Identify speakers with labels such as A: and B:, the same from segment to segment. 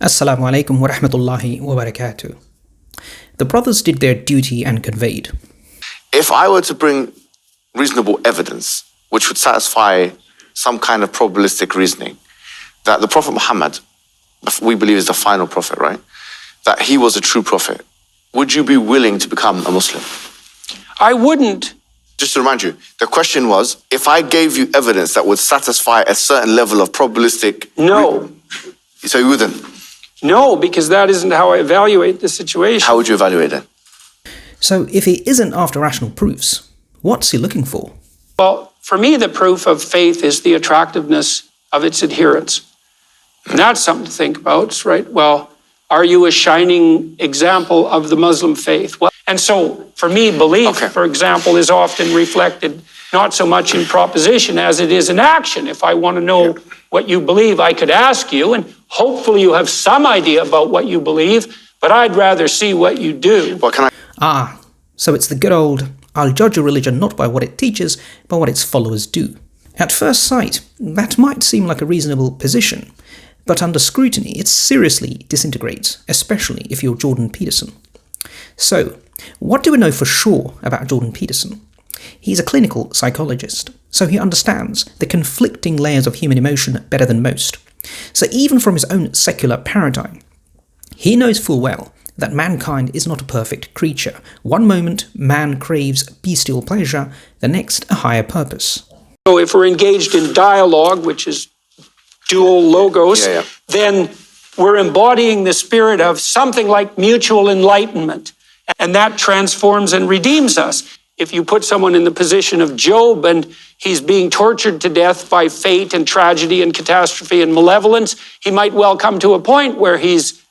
A: Assalamu alaikum wa rahmatullahi wa barakatuh. The brothers did their duty and conveyed.
B: If I were to bring reasonable evidence which would satisfy some kind of probabilistic reasoning that the Prophet Muhammad, we believe is the final prophet, right? That he was a true prophet, would you be willing to become a Muslim?
C: I wouldn't.
B: Just to remind you, the question was, if I gave you evidence that would satisfy a certain level of probabilistic...
C: No.
B: So you wouldn't?
C: No, because that isn't how I evaluate the situation.
B: How would you evaluate it?
A: So if he isn't after rational proofs, what's he looking for?
C: Well, for me, the proof of faith is the attractiveness of its adherents. And that's something to think about, right? Well, are you a shining example of the Muslim faith? Well, and so for me, belief, for example, is often reflected not so much in proposition as it is in action. If I want to know what you believe, I could ask you, and hopefully you have some idea about what you believe, but I'd rather see what you do.
B: Well, can I...
A: So it's the good old, I'll judge a religion not by what it teaches, but what its followers do. At first sight, that might seem like a reasonable position, but under scrutiny it seriously disintegrates, especially if you're Jordan Peterson. So, what do we know for sure about Jordan Peterson? He's a clinical psychologist, so he understands the conflicting layers of human emotion better than most. So even from his own secular paradigm, he knows full well that mankind is not a perfect creature. One moment, man craves bestial pleasure, the next, a higher purpose.
C: So if we're engaged in dialogue, which is dual logos, then we're embodying the spirit of something like mutual enlightenment, and that transforms and redeems us. If you put someone in the position of Job and he's being tortured to death by fate and tragedy and catastrophe and malevolence, he might well come to a point where he's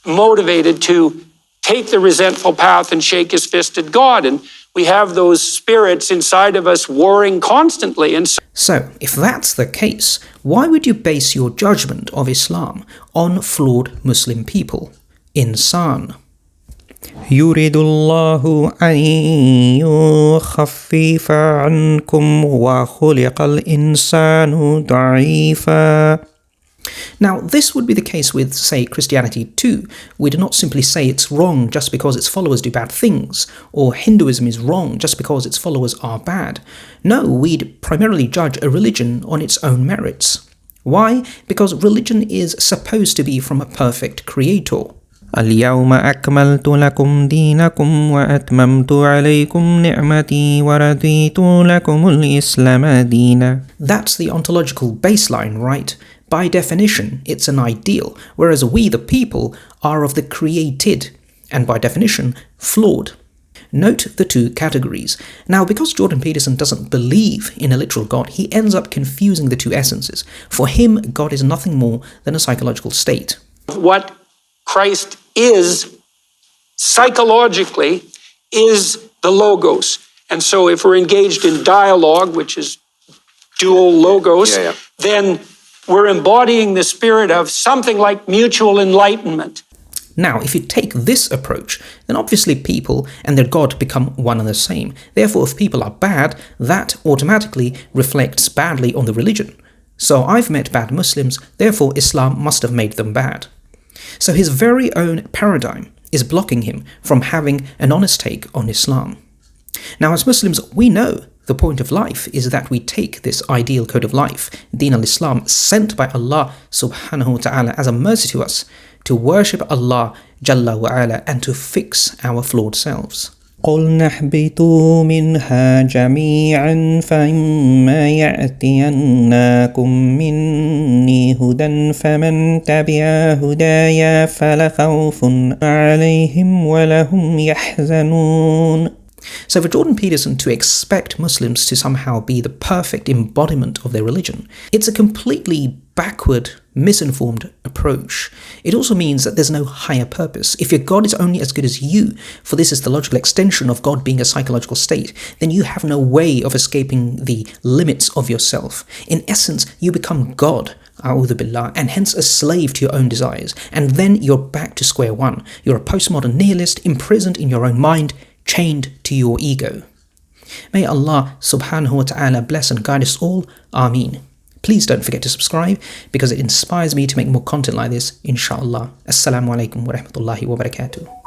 C: motivated to take the resentful path and shake his fist at God. And we have those spirits inside of us warring constantly. And
A: so, if that's the case, why would you base your judgment of Islam on flawed Muslim people? Insan.
D: يريد الله أن يخفف عنكم وخلق الإنسان ضعيفا.
A: Now, this would be the case with, say, Christianity too. We do not simply say it's wrong just because its followers do bad things, or Hinduism is wrong just because its followers are bad. No, we'd primarily judge a religion on its own merits. Why? Because religion is supposed to be from a perfect creator.
D: اليوم أكملت لكم دينكم وأتممت عليكم نعمتي ورضيت لكم الإسلام دينا.
A: That's the ontological baseline, right? By definition, it's an ideal, whereas we, the people, are of the created, and by definition, flawed. Note the two categories. Now, because Jordan Peterson doesn't believe in a literal God, he ends up confusing the two essences. For him, God is nothing more than a psychological state.
C: What Christ is, psychologically, is the logos. And so if we're engaged in dialogue, which is dual logos, then we're embodying the spirit of something like mutual enlightenment.
A: Now, if you take this approach, then obviously people and their God become one and the same. Therefore, if people are bad, that automatically reflects badly on the religion. So I've met bad Muslims, therefore Islam must have made them bad. So his very own paradigm is blocking him from having an honest take on Islam. Now, as Muslims, we know the point of life is that we take this ideal code of life, Deen al-Islam, sent by Allah subhanahu wa ta'ala as a mercy to us, to worship Allah Jalla wa ala and to fix our flawed selves.
D: قُلْنَا اهْبِطُوا مِنْهَا جَمِيعًا فَإِمَّا يَأْتِيَنَّكُم مِّنِّي هُدًى فَمَن تَبِعَ هُدَايَ فَلَا خَوْفٌ عَلَيْهِمْ وَلَا هُمْ يَحْزَنُونَ.
A: So for Jordan Peterson to expect Muslims to somehow be the perfect embodiment of their religion, it's a completely backward, misinformed approach. It also means that there's no higher purpose. If your God is only as good as you, for this is the logical extension of God being a psychological state, then you have no way of escaping the limits of yourself. In essence, you become God, a'udhu billah, and hence a slave to your own desires. And then you're back to square one. You're a postmodern nihilist, imprisoned in your own mind, chained to your ego. May Allah subhanahu wa ta'ala bless and guide us all. Ameen. Please don't forget to subscribe because it inspires me to make more content like this, inshallah. Assalamu alaikum wa rahmatullahi wa barakatuh.